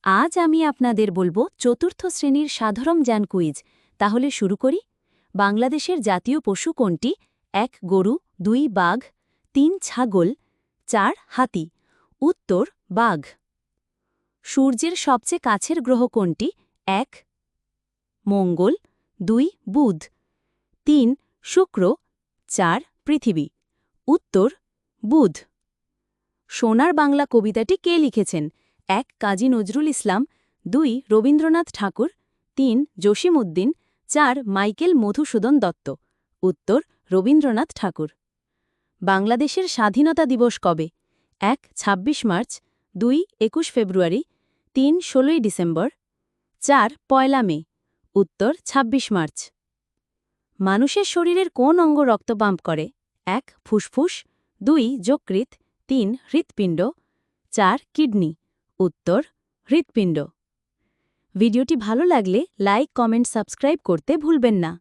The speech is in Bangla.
আজ আমি আপনাদের বলবো চতুর্থ শ্রেণীর সাধারণ জ্ঞান কুইজ। তাহলে শুরু করি। বাংলাদেশের জাতীয় পশু কোনটি? ১ গরু, ২ বাঘ, ৩ ছাগল, ৪ হাতি। উত্তর বাঘ। সূর্যের সবচেয়ে কাছের গ্রহ কোনটি? ১ মঙ্গল, ২ বুধ, ৩ শুক্র, ৪ পৃথিবী। উত্তর বুধ। সোনার বাংলা কবিতাটি কে লিখেছেন? ১ কাজী নজরুল ইসলাম, ২ রবীন্দ্রনাথ ঠাকুর, ৩ জসীমউদ্দিন, ৪ মাইকেল মধুসূদন দত্ত। উত্তর রবীন্দ্রনাথ ঠাকুর। বাংলাদেশের স্বাধীনতা দিবস কবে? ১ ২৬ মার্চ, ২ ২১ ফেব্রুয়ারি, ৩ ১৬ ডিসেম্বর, ৪ পয়লা মে। উত্তর ২৬ মার্চ। মানুষের শরীরের কোন অঙ্গ রক্ত পাম্প করে? ১ ফুসফুস, ২ যকৃৎ, ৩ হৃৎপিণ্ড, ৪ কিডনি। উত্তর হৃৎপিণ্ড। ভিডিওটি ভালো লাগলে লাইক, কমেন্ট, সাবস্ক্রাইব করতে ভুলবেন না।